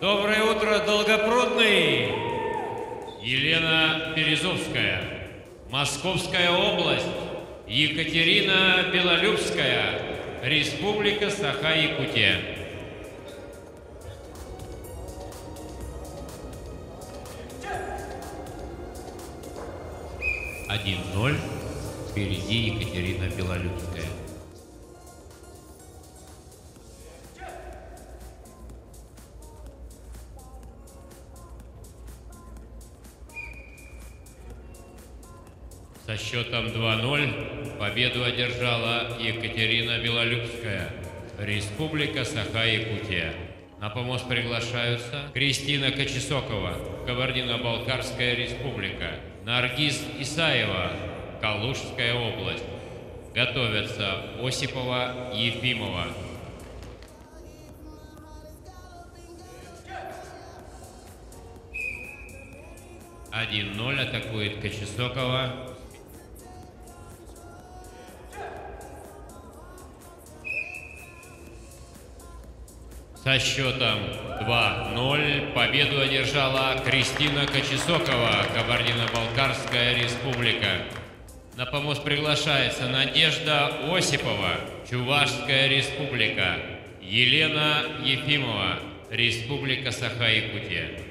Доброе утро, Долгопрудный! Елена Березовская, Московская область, Екатерина Белолюбская, Республика Саха-Якутия. Один ноль. Впереди Екатерина Белолюбская. Со счетом 2-0 победу одержала Екатерина Белолюбская, Республика Саха-Якутия. На помост приглашаются Кристина Кочесокова, Кабардино-Балкарская республика, Наргиз Исаева, Калужская область. Готовятся Осипова, Ефимова. 1-0 атакует Кочесокова. Со счетом 2-0 победу одержала Кристина Кочесокова, Кабардино-Балкарская республика. На помост приглашается Надежда Осипова, Чувашская республика, Елена Ефимова, Республика Саха-Якутия.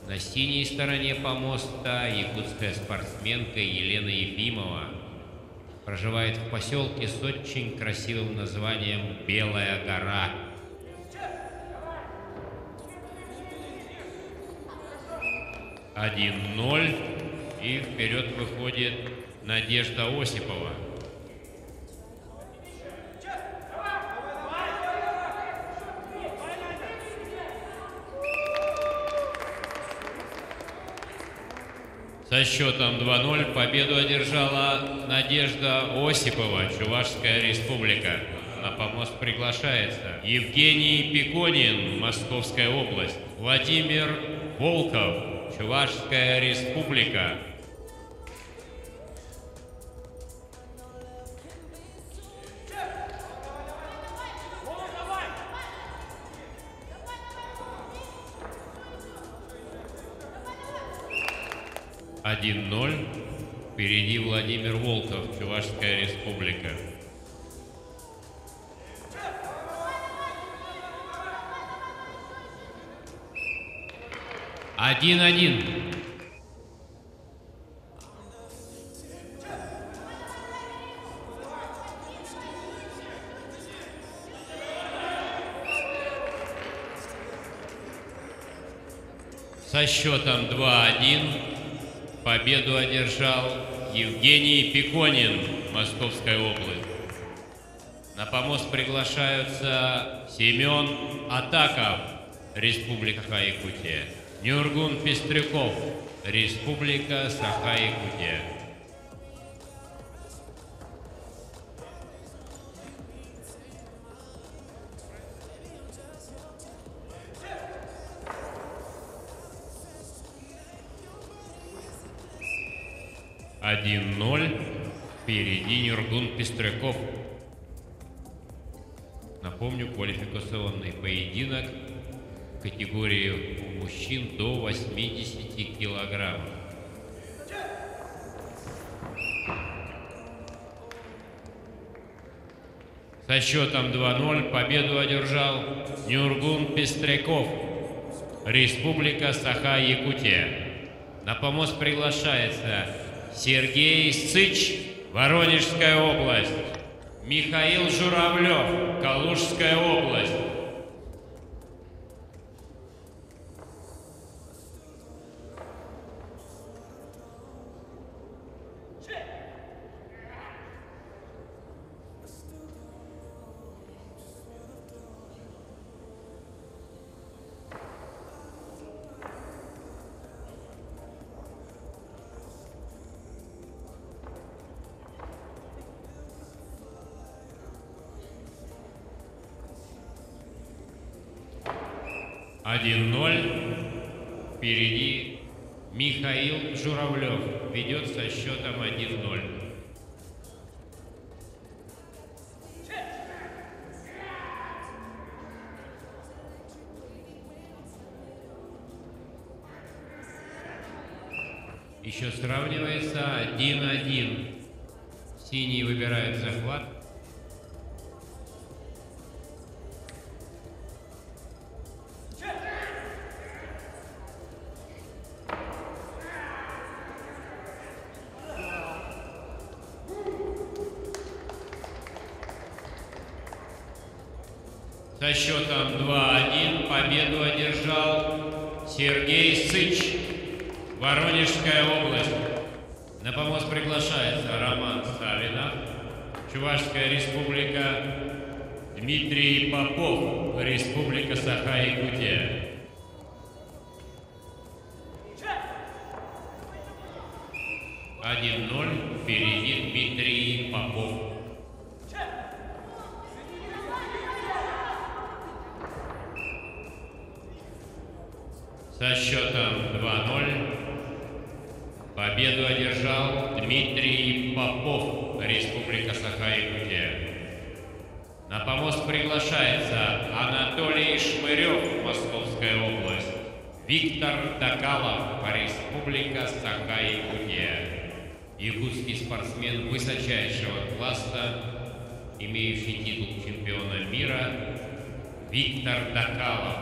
На синей стороне помоста якутская спортсменка Елена Ефимова. Проживает в поселке с очень красивым названием Белая гора. Один 0, и вперед выходит Надежда Осипова. Со счетом 2-0 победу одержала Надежда Осипова, Чувашская республика. На помост приглашается Евгений Пиконин, Московская область, Владимир Волков, Чувашская республика. Один 0. Впереди Владимир Волков, Чувашская республика. Один. Со счетом 2-1 победу одержал Евгений Пиконин, Московская область. На помост приглашаются Семен Атаков, Республика Саха-Якутия, Нюргун Пестряков, Республика Саха-Якутия. Один 0. Впереди Нюргун Пестряков. Напомню, квалификационный поединок в категории у мужчин до 80 килограммов. Со счетом 2-0 победу одержал Нюргун Пестряков, Республика Саха-Якутия. На помост приглашается Сергей Сыч, Воронежская область, Михаил Журавлев, Калужская область. Один 0. Впереди Михаил Журавлев ведет со счетом 1-0. Еще сравнивается 1-1. Синий выбирает захват. Со счетом 2-1 победу одержал Сергей Сыч, Воронежская область. На помост приглашается Роман Савинов, Чувашская республика, Дмитрий Попов, Республика Саха-Якутия. Один 0, впереди Дмитрий Попов. Со счетом 2-0 победу одержал Дмитрий Попов, Республика Саха-Якутия. На помост приглашается Анатолий Шмырев, Московская область, Виктор Дакалов, Республика Саха-Якутия. Якутский спортсмен высочайшего класса, имеющий титул чемпиона мира, Виктор Дакалов.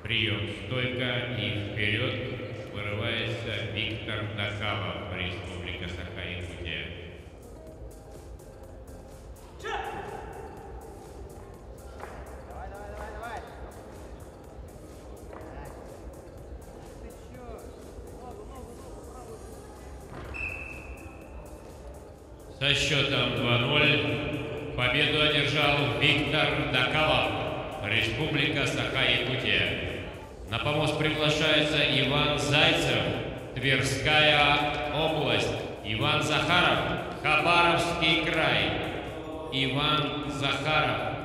Прием стойка и вперед вырывается Виктор Дакалов, Республика Саха-Якутия. Со счетом 2-0 победу одержал Виктор Дакалов, Республика Саха-Якутия. На помост приглашается Иван Зайцев, Тверская область, Иван Захаров, Хабаровский край. Иван Захаров,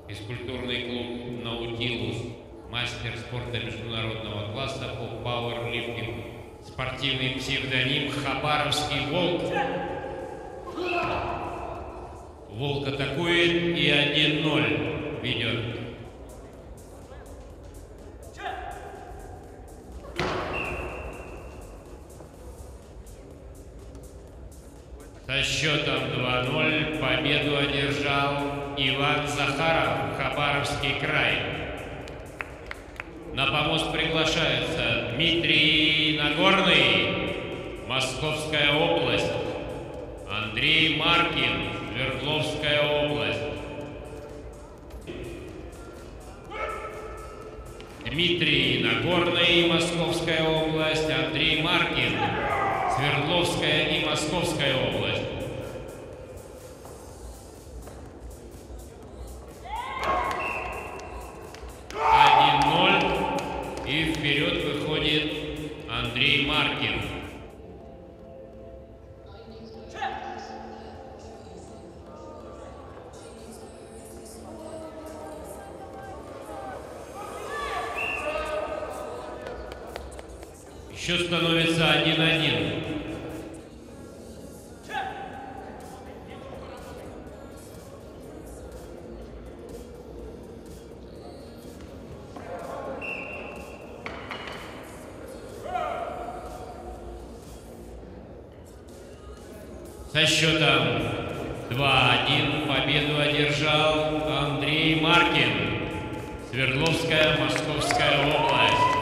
физкультурный клуб «Наутилус», мастер спорта международного класса по пауэрлифтингу. Спортивный псевдоним «Хабаровский волк». Волк атакует и 1-0 ведет. Со счетом 2-0 победу одержал Иван Захаров, Хабаровский край. На помост приглашается Дмитрий Нагорный, Московская область, Андрей Маркин, Свердловская область. Дмитрий Нагорный, Московская область, Андрей Маркин, Свердловская и Московская область. И вперед выходит Андрей Маркин. Счет становится 1-1. Со счетом 2-1 победу одержал Андрей Маркин, Свердловская, Московская область.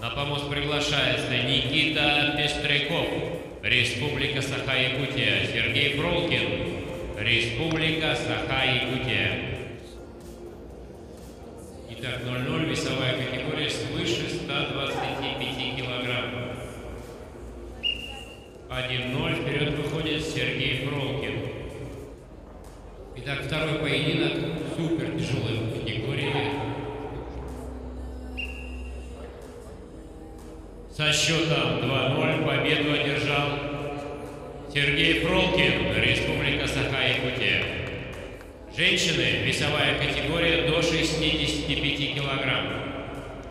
На помост приглашается Никита Пестряков, Республика Саха-Якутия, Сергей Фролкин, Республика Саха-Якутия. Итак, 0-0, весовая категория свыше 125 килограмм. 1-0, вперед выходит Сергей Фролкин. Итак, второй поединок супер тяжелой категории. Со счетом 2-0 победу одержал Сергей Фролкин, Республика Саха-Якутия. Женщины, весовая категория до 65 килограмм.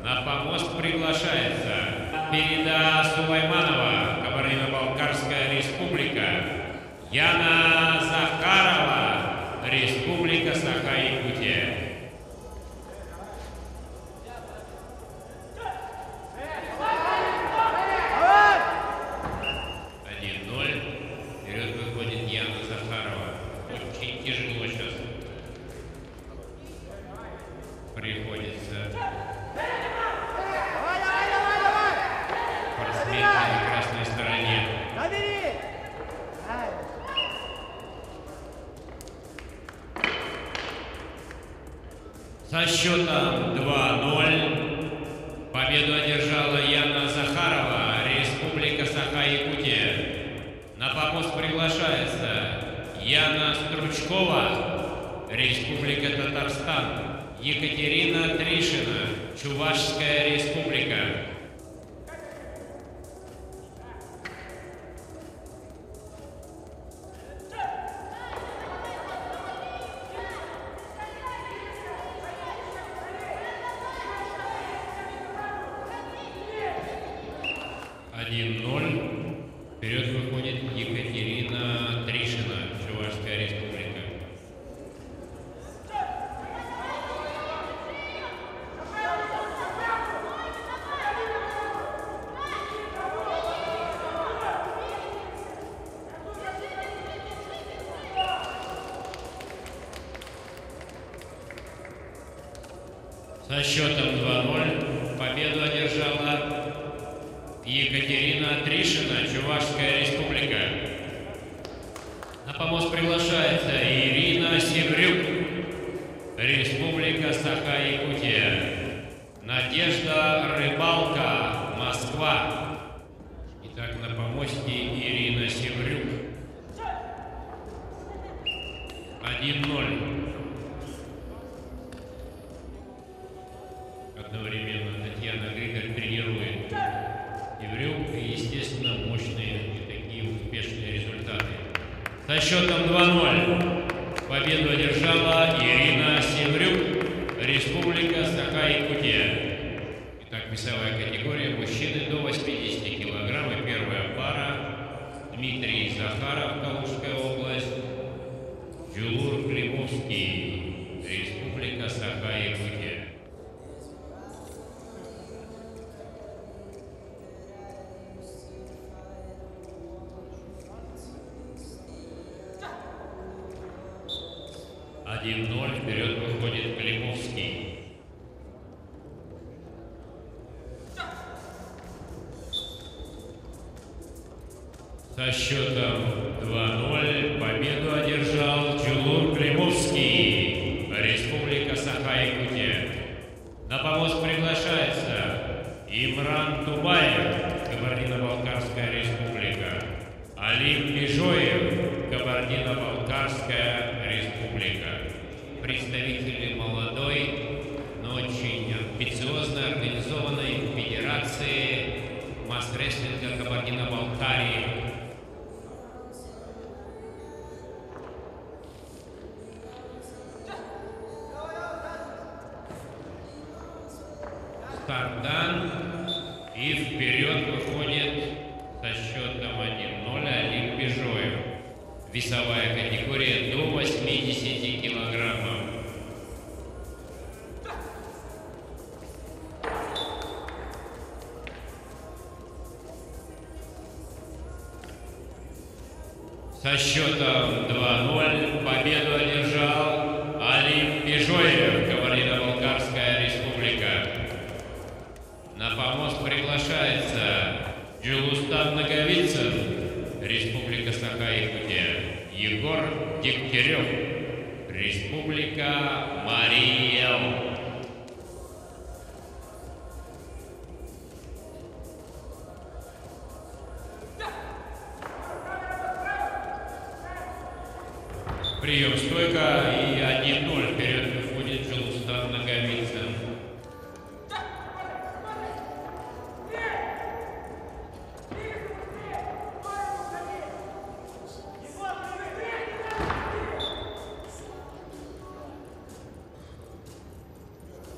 На помост приглашается Переда Сулайманова, Кабардино-Балкарская республика, Яна Захарова, Республика Саха-Якутия. Со счетом 2-0 победу одержала Яна Захарова, Республика Саха-Якутия. На помост приглашается Яна Стручкова, Республика Татарстан, Екатерина Тришина, Чувашская Республика. Вперед выходит Екатерина Тришина, Чувашская Республика. Со счетом 2-0 победу одержала Екатерина Тришина, Чувашская Республика. На помост приглашается Ирина Севрюк, Республика Саха-Якутия. Надежда Рыбалка, Москва. Итак, на помосте Ирина Севрюк. 1-0. Одновременно Татьяна Григорь тренирует Севрюк и, естественно, мощные и такие успешные результаты. Со счетом 2-0 победу одержала Ирина Севрюк, Республика Саха-Якутия. Итак, весовая категория мужчины до 80 килограмм и первая пара Дмитрий Захаров, Калужская область, Джулур Климовский, Республика Саха-Якутия. Вперед выходит Климовский. Со счетом 2-0 победу одержал Джулур Климовский, Республика Саха-Якутия. На помост приглашается Имран Тубаев, Кабардино-Балкарская Республика, Алим Межоев, Кабардино-Балкарская Республика. Представители молодой, но очень амбициозной, организованной федерации масс-рестлинга Кабардино-Балкарии. Старт дан, и вперед выходит со счетом 1-0 Алим Межоев. Весовая категория до 80 килограммов. Со счетом 2-0 победу одержал Алим Межоев, Кабардино-Балкарская Республика. На помост приглашается Джилустан Наговицын, Республика Саха-Якутия, Егор Дегтярев, Республика Марий-Эл. Прием стойка и 1-0 вперед выходит Джилустан Наговицын.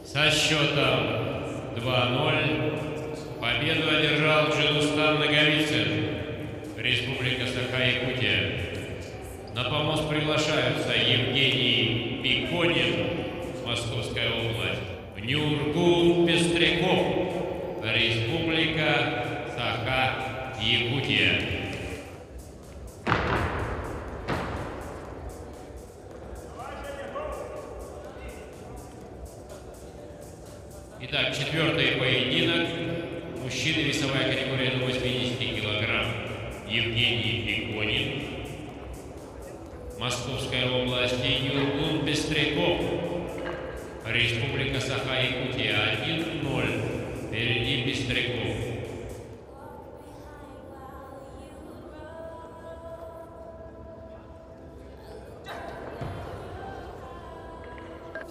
Со счетом 2-0 победу одержал Джилустан Наговицын, Республика Саха-Якутия. На помост приглашаются Евгений Пиконин, Московская область, Нюргун Пестряков, Республика Саха-Якутия. Итак, четвертый поединок. Мужчины, весовая категория до 80 килограмм. Евгений Пиконин, Московская область, и Нюргун Пестряков, Республика Саха-Якутия 1-0. Впереди Пестряков.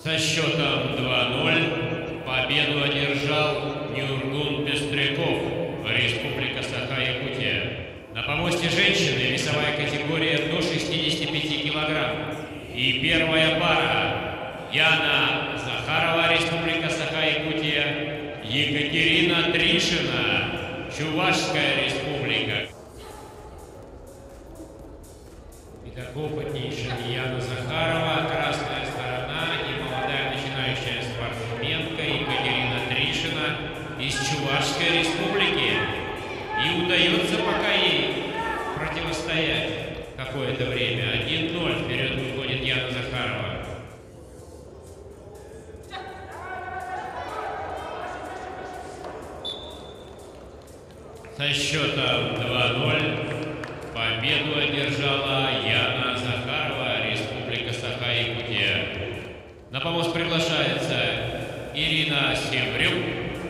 Со счетом 2-0 победу одержал Нюргун Пестряков, Республика Саха-Якутия. На помосте женщины весовая категория до 65 килограмм. И первая пара: Яна Захарова, Республика Саха-Якутия, Екатерина Тришина, Чувашская Республика. Итак, опытнейшая Яна Захарова, красная сторона, и молодая начинающая спортсменка Екатерина Тришина из Чувашской Республики. И удается пока ей противостоять какое-то время. 1-0. Вперед выходит Яна Захарова. Со счетом 2-0 победу одержала Яна Захарова, Республика Саха-Якутия. На помост приглашается Ирина Севрюк,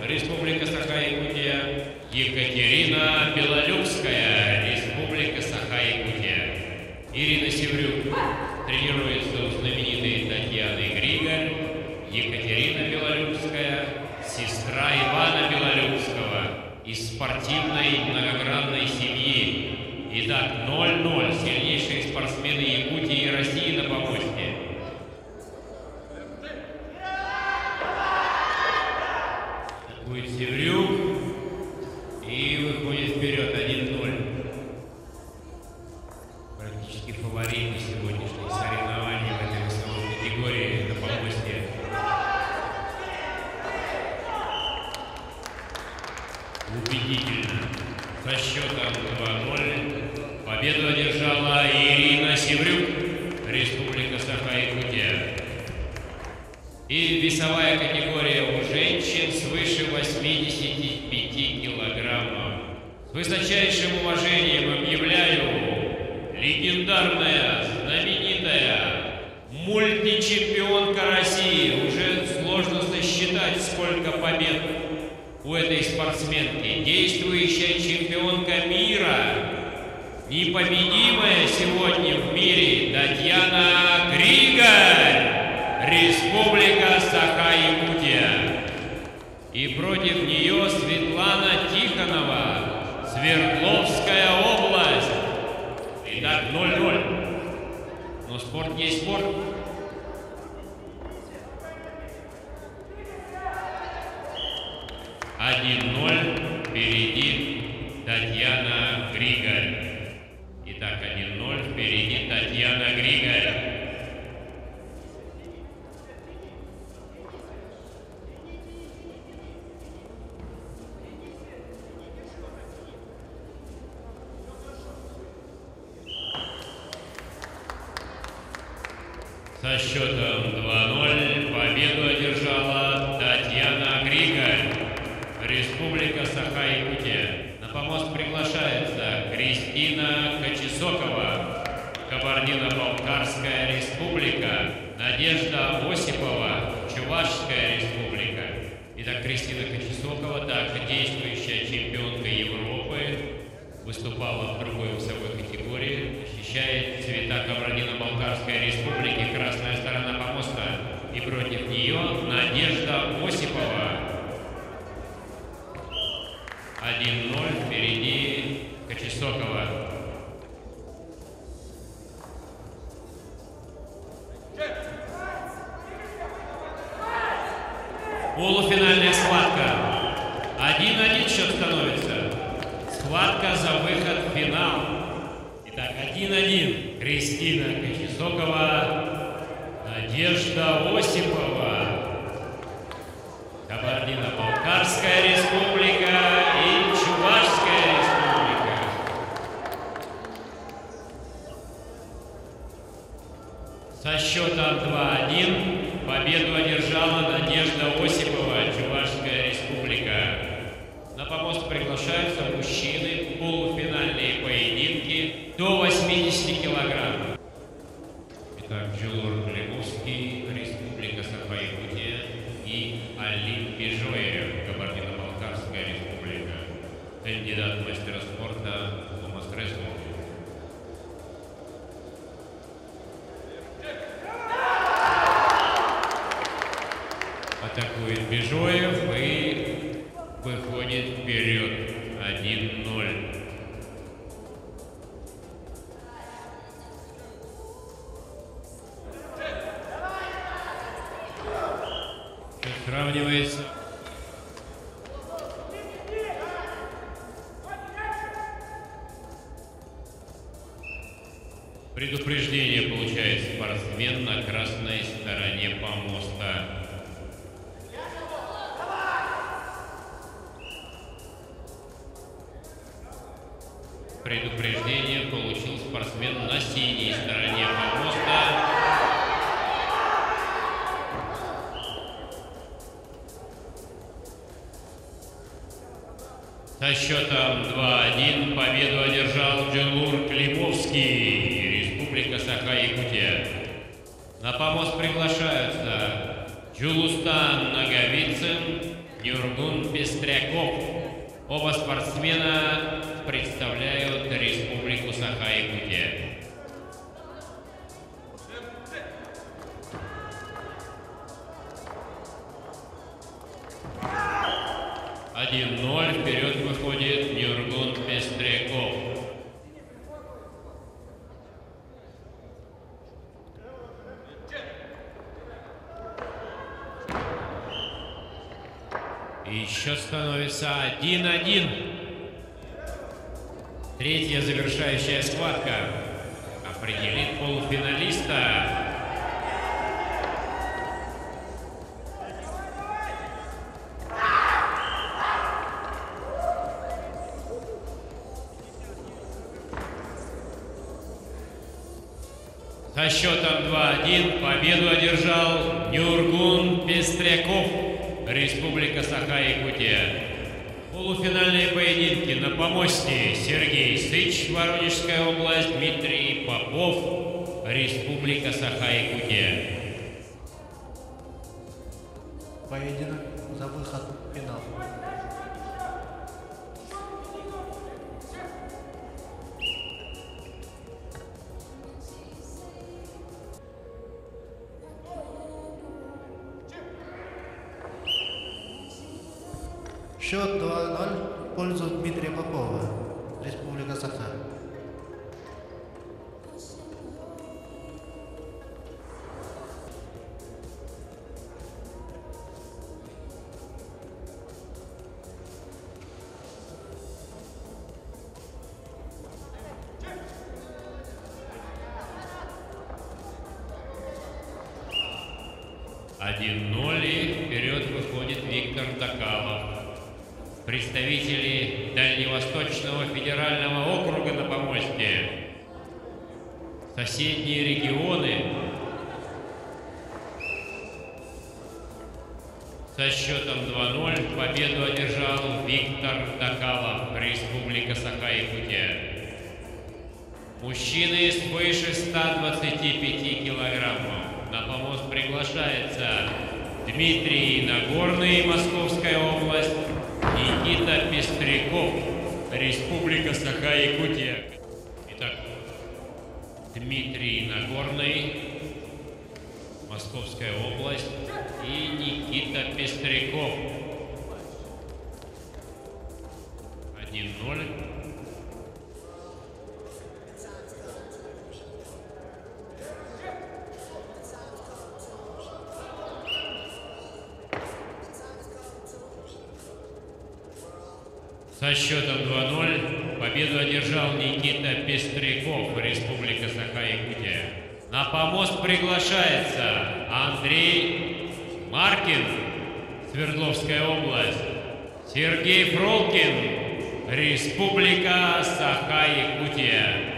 Республика Саха-Якутия, Екатерина Белолюбская, Республика Саха-Якутия. Ирина Севрюк тренируется у знаменитой Татьяны Григорь. Екатерина Белолюбская — сестра Ивана Белолюбского из спортивной многогранной семьи. Итак, 0-0. Сильнейшие спортсмены Якутии и России на помосте. Будет Севрюк. И выходит вперед 1-0. Практически фаворит на сегодняшние соревнования в этой весовой категории на помосте. Убедительно. Со счетом 2-0 победу одержала Ирина Севрюк, Республика Саха-Якутия. И весовая категория у женщин свыше 85 килограммов. С высочайшим уважением объявляю: легендарная, знаменитая мультичемпионка России. Уже сложно сосчитать, сколько побед у этой спортсменки. Действующая чемпионка мира, непобедимая сегодня в мире, Татьяна Григорь, Республика Саха-Якутия. И против нее Светлана Тихонова, Свердловская область. Итак, 0-0. Но спорт есть спорт. — 1-0. Впереди Татьяна Григорь. Итак, 1-0. Впереди Татьяна Григорь. Со счетом 2-0 победу одержала Татьяна Григорь, Республика Саха-Якутия. На помост приглашается Кристина Кочесокова, Кабардино-Балкарская Республика, Надежда Осипова, Чувашская Республика. Итак, Кристина Кочесокова, также действующая чемпионка Европы, выступала в другой весовой категории, защищает цвета Кабардино-Балкарской Республики, красная сторона помоста. И против нее Надежда Осипова. 1-0. Впереди Кочесокова. Полуфинальная схватка. 1-1 счет становится. Схватка за выход в финал. Итак, 1-1. Кристина Кочесокова, Надежда Осипова. Кабардино-Балкарская Республика и Чувашская Республика. Со счетом 2-1 победу одержала Надежда Осипова, Чувашская Республика. На помост приглашаются мужчины в полуфинальные поединки до 80 килограмм. Итак, Джилор Глебовский, Республика Саха-Якутия. и Алим Бежоев, Кабардино-Балкарская республика, кандидат в мастера спорта по масс-рестлингу. Атакует Бежоев и выходит вперед 1-0. Сравнивается. Предупреждение получает спортсмен на красной стороне помоста. Предупреждение получил спортсмен на синей стороне помоста. Со счетом 2-1 победу одержал Джелур Климовский, Республика Саха-Якутия. На помост приглашаются Джулустан Наговицын, Нюргун Пестряков. Оба спортсмена представляют Республику Саха-Якутия. Вперед выходит Нюргун Пестряков. И еще становится 1-1. Третья завершающая схватка определит полуфиналиста. Со счетом 2-1 победу одержал Нюргун Пестряков, Республика Саха-Якутия. Полуфинальные поединки на помосте: Сергей Сыч, Воронежская область, Дмитрий Попов, Республика Саха-Якутия. Поединок за выход в финал. Счет 2-0 в пользу Дмитрия Попова, Республика Саха. И вперед выходит Виктор Токалов. Представители Дальневосточного федерального округа на помосте. Соседние регионы. Со счетом 2-0 победу одержал Виктор Токалов, Республика Саха-Якутия. Мужчины свыше 125 килограммов. На помост приглашается Дмитрий Нагорный, Московская область, Никита Пестряков, Республика Саха-Якутия. Итак, Дмитрий Нагорный, Московская область, и Никита Пестряков. 1-0. Со счетом 2-0 победу одержал Никита Пестряков, Республика Саха-Якутия. На помост приглашается Андрей Маркин, Свердловская область, Сергей Фролкин, Республика Саха-Якутия.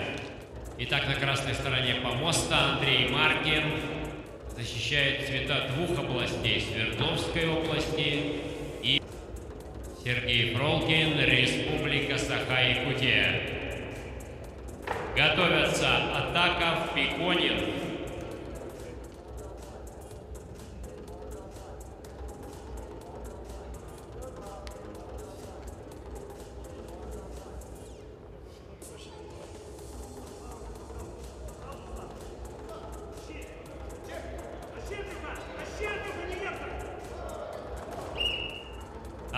Итак, на красной стороне помоста Андрей Маркин защищает цвета двух областей: Свердловской области и Сергей Фролкин, Республика Саха-Якутия. Готовятся Атаков, Пиконин.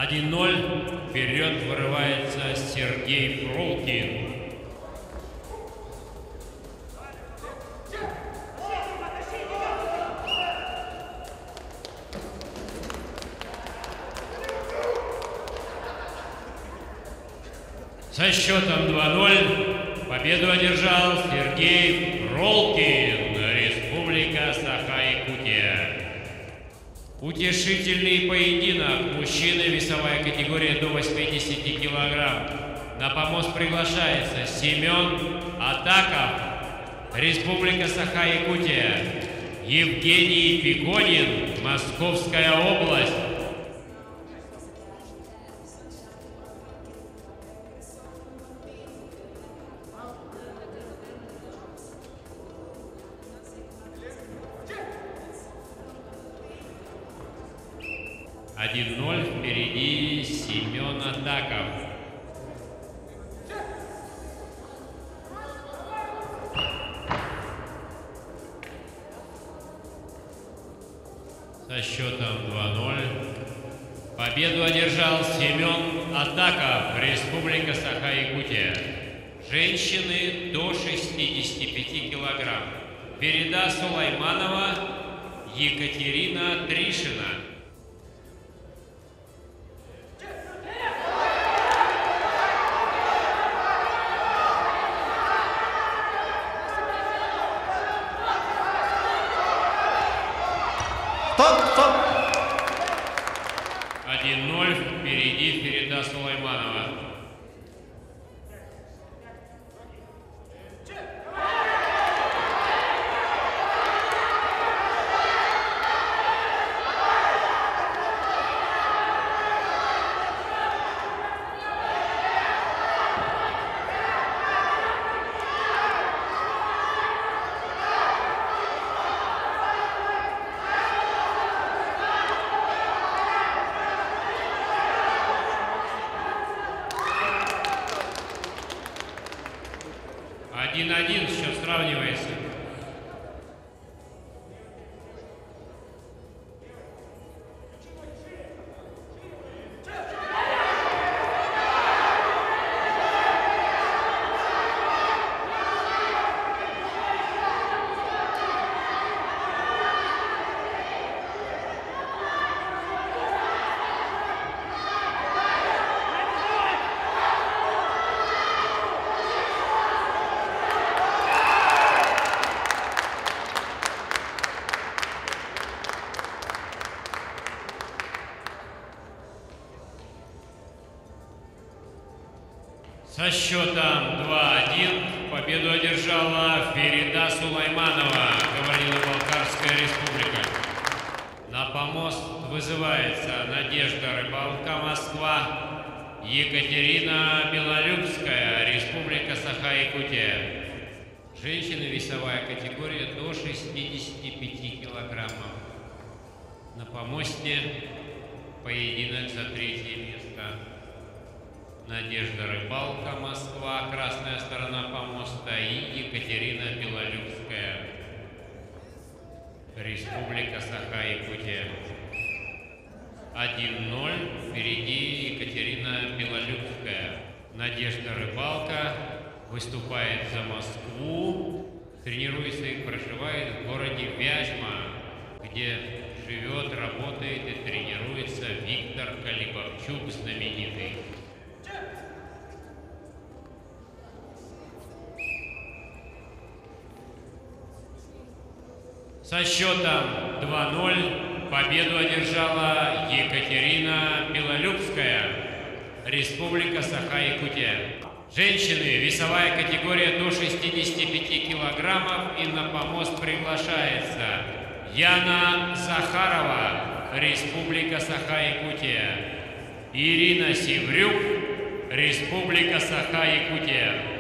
1-0. Вперед вырывается Сергей Фролкин. Со счетом 2-0 победу одержал Сергей Фролкин, Республика Саха-Якутия. Утешительный поединок. Мужчины, весовая категория до 80 килограмм. На помост приглашается Семен Атаков, Республика Саха-Якутия. Евгений Пиконин, Московская область. Впереди Семен Атаков. Со счетом 2-0 победу одержал Семен Атаков, Республика Саха-Якутия. Женщины до 65 килограмм. Ферида Сулайманова, Екатерина Тришина. Стоп! 1-0. Впереди Ферида Сулайманова. Счет сравнивается. Со счетом 2-1 победу одержала Ферида Сулайманова, Кабардино-Балкарская республика. На помост вызывается Надежда Рыбалка, Москва, Екатерина Белолюбская, Республика Саха-Якутия. Женщины, весовая категория до 65 килограммов. На помосте поединок за третье место. Надежда Рыбалка, Москва, красная сторона помоста, и Екатерина Белолюбская, Республика Саха-Якутия. 1-0. Впереди Екатерина Белолюбская. Надежда Рыбалка выступает за Москву, тренируется и проживает в городе Вязьма, где живет, работает и тренируется Виктор Калибовчук, знаменитый. Со счетом 2-0 победу одержала Екатерина Белолюбская, Республика Саха-Якутия. Женщины, весовая категория до 65 килограммов, и на помост приглашается Яна Захарова, Республика Саха-Якутия. Ирина Севрюк, Республика Саха-Якутия.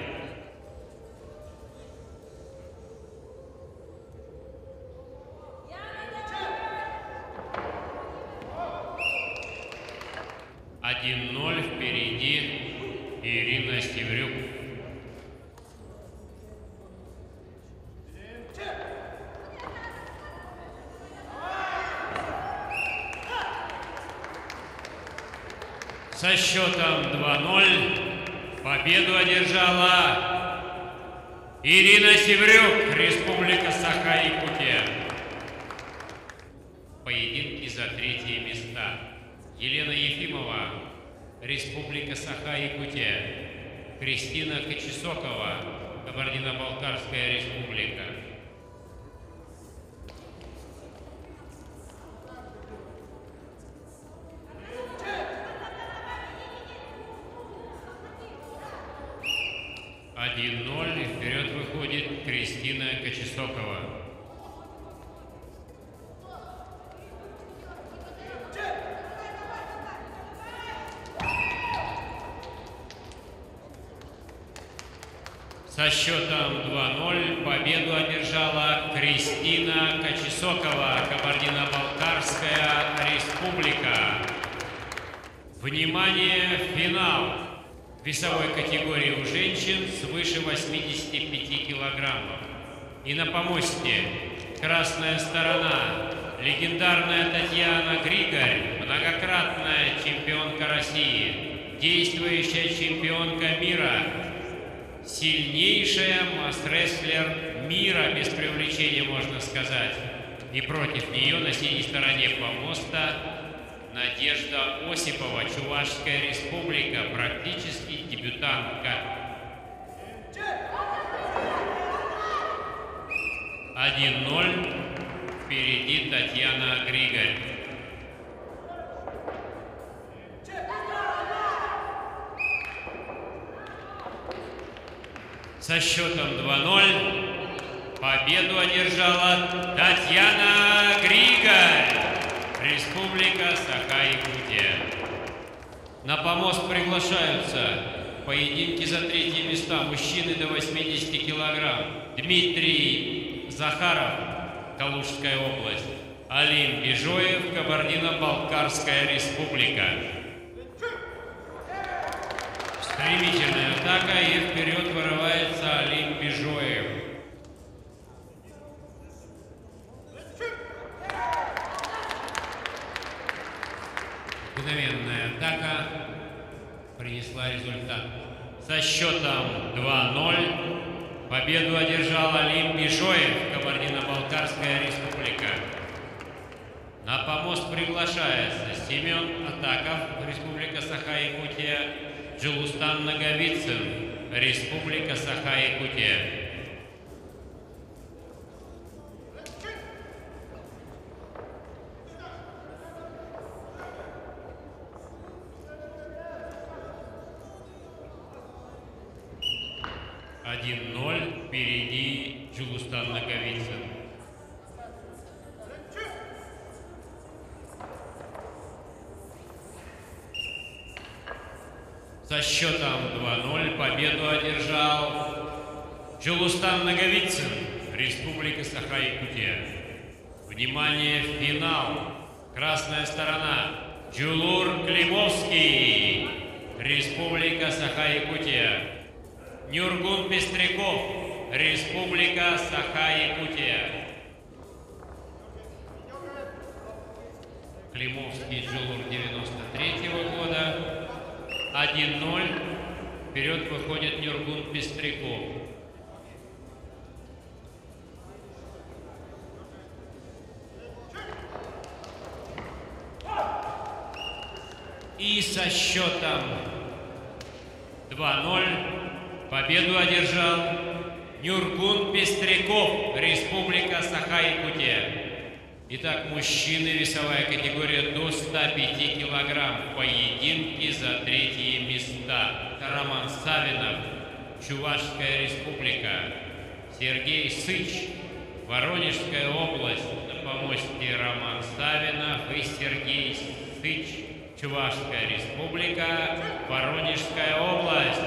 Впереди Ирина Севрюк. Со счетом 2-0 победу одержала Ирина Севрюк, Республика Саха-Якутия. Поединки за третье места. Елена Ефимова, Республика Саха-Якутия. Кристина Кочесокова, Кабардино-Балкарская Республика. И вперед выходит Кристина Кочесокова. Со счетом 2-0 победу одержала Кристина Кочесокова, Кабардино-Балкарская Республика. Внимание, финал! Весовой категории у женщин свыше 85 килограммов. И на помосте красная сторона, легендарная Татьяна Григорь, многократная чемпионка России, действующая чемпионка мира, сильнейшая масс-рестлер мира, без привлечения можно сказать. И против нее на синей стороне помоста Надежда Осипова, Чувашская Республика, практически дебютантка. 1-0. Впереди Татьяна Григорь. Со счетом 2-0 победу одержала Татьяна Григорь, Республика Саха-Якутия. На помост приглашаются поединки за третьи места. Мужчины до 80 килограмм. Дмитрий Захаров, Калужская область. Алим Бежоев, Кабардино-Балкарская Республика. Стремительная атака, и вперед вырывается Алим Бежоев. Мгновенная атака принесла результат. Со счетом 2-0 победу одержал Алим Бежоев, Кабардино-Балкарская Республика. На помост приглашается Семен Атаков, Республика Саха-Якутия, Джилустан Наговицын, Республика Саха-Якутия. Впереди Джилустан Наговицын. Со счетом 2-0 победу одержал Джилустан Наговицын, Республика Саха-Якутия. Внимание, финал! Красная сторона Джулур Климовский, Республика Саха-Якутия. Нюргун Пестряков, Республика Саха-Якутия. Климовский Джулур 93-го года. 1-0. Вперед выходит Нюргун Пестряков. И со счетом 2-0 победу одержал Нюргун Пестряков, Республика Саха-Якутия. Итак, мужчины, весовая категория до 105 килограмм. Поединки за третьи места. Роман Савинов, Чувашская Республика. Сергей Сыч, Воронежская область. На помосте Роман Савинов и Сергей Сыч, Чувашская Республика, Воронежская область.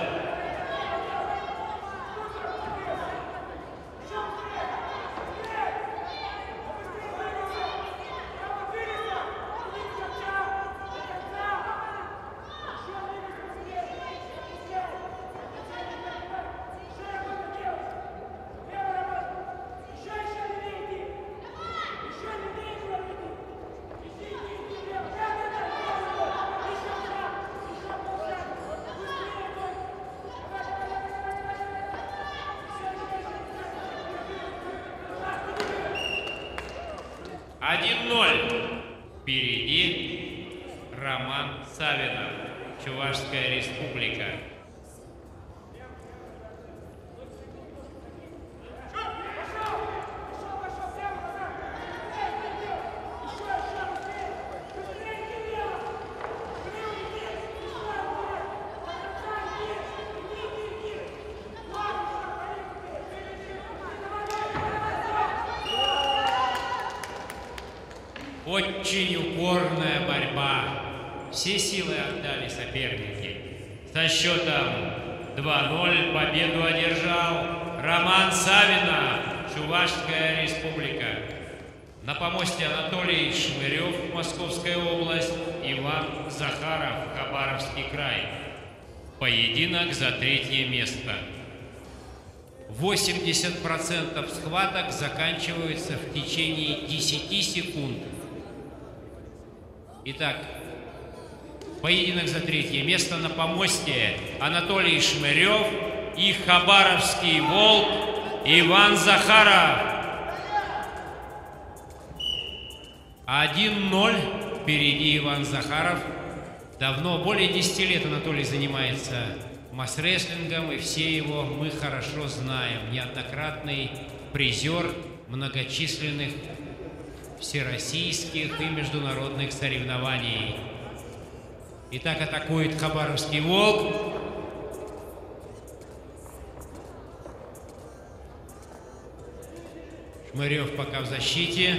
1-0. Впереди Роман Савинов, Чувашская Республика. Очень упорная борьба. Все силы отдали соперники. Со счетом 2-0 победу одержал Роман Савинов, Чувашская Республика. На помосте Анатолий Шмырев, Московская область, Иван Захаров, Хабаровский край. Поединок за третье место. 80% схваток заканчиваются в течение 10 секунд. Итак, поединок за третье место на помосте Анатолий Шмырев и Хабаровский волк Иван Захаров. 1-0. Впереди Иван Захаров. Давно, более 10 лет Анатолий занимается масс-рестлингом, и все его мы хорошо знаем. Неоднократный призер многочисленных всероссийских и международных соревнований. Итак, атакует Хабаровский волк. Шмырев пока в защите.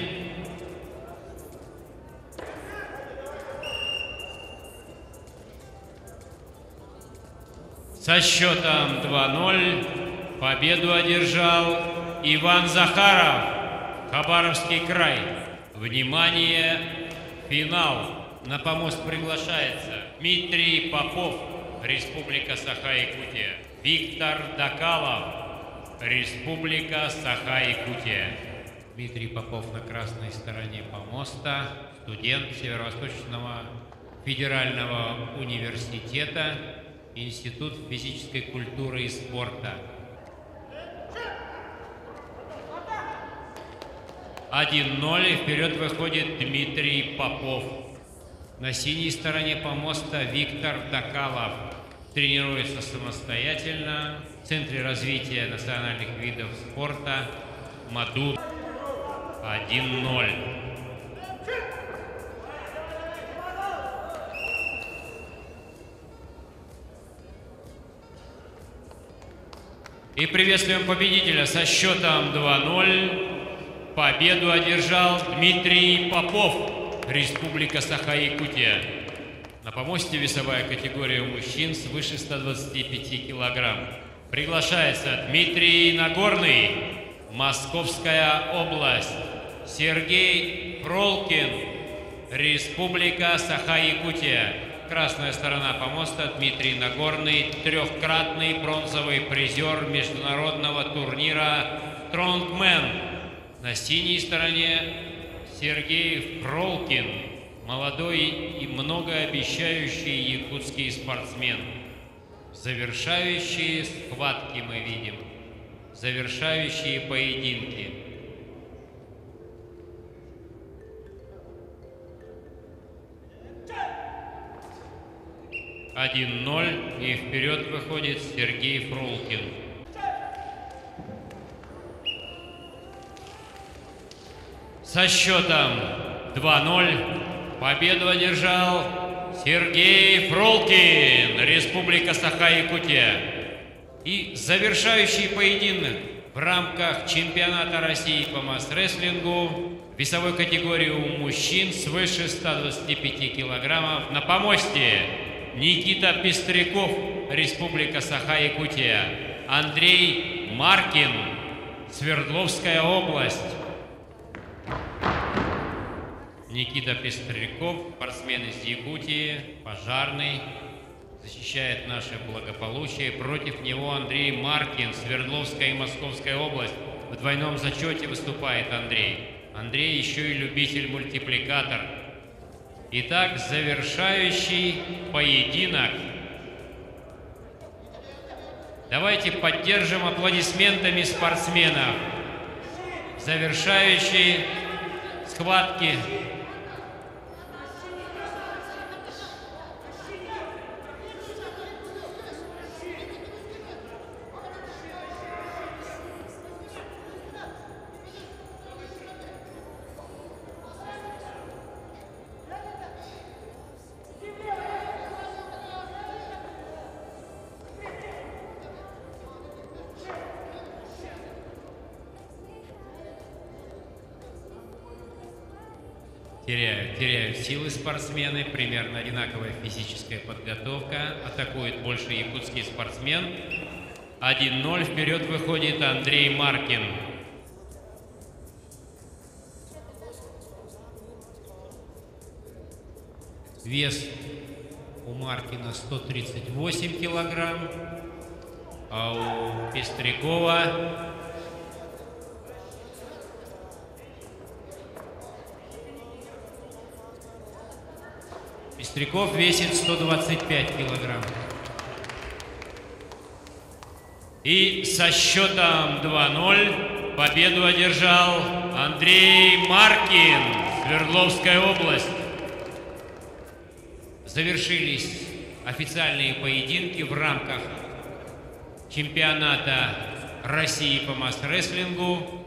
Со счетом 2-0 победу одержал Иван Захаров, Хабаровский край. Внимание, финал. На помост приглашается Дмитрий Попов, Республика Саха-Якутия. Виктор Дакалов, Республика Саха-Якутия. Дмитрий Попов на красной стороне помоста, студент Северо-Восточного федерального университета, Институт физической культуры и спорта. 1-0, и вперед выходит Дмитрий Попов. На синей стороне помоста Виктор Дакалов. Тренируется самостоятельно в Центре развития национальных видов спорта МАДУ. 1-0. И приветствуем победителя со счетом 2-0. Победу одержал Дмитрий Попов, Республика Саха-Якутия. На помосте весовая категория у мужчин свыше 125 килограмм. Приглашается Дмитрий Нагорный, Московская область. Сергей Фролкин, Республика Саха-Якутия. Красная сторона помоста Дмитрий Нагорный, трехкратный бронзовый призер международного турнира «Стронгмен». На синей стороне Сергей Фролкин, молодой и многообещающий якутский спортсмен. Завершающие схватки мы видим, завершающие поединки. — 1-0, и вперед выходит Сергей Фролкин. Со счетом 2-0 победу одержал Сергей Фролкин, Республика Саха-Якутия. И завершающий поединок в рамках чемпионата России по масс-рестлингу весовой категории у мужчин свыше 125 килограммов на помосте Никита Пестряков, Республика Саха-Якутия. Андрей Маркин, Свердловская область. Никита Пестряков, спортсмен из Якутии, пожарный, защищает наше благополучие. Против него Андрей Маркин, Свердловская и Московская область. В двойном зачете выступает Андрей. Андрей еще и любитель-мультипликатор. Итак, завершающий поединок. Давайте поддержим аплодисментами спортсменов. Завершающий схватки. Теряют силы спортсмены, примерно одинаковая физическая подготовка. Атакует больше якутский спортсмен. 1-0, вперед выходит Андрей Маркин. Вес у Маркина 138 килограмм, а у Пестрякова Пестряков весит 125 килограмм. И со счетом 2-0 победу одержал Андрей Маркин, Свердловская область. Завершились официальные поединки в рамках чемпионата России по масс-рестлингу.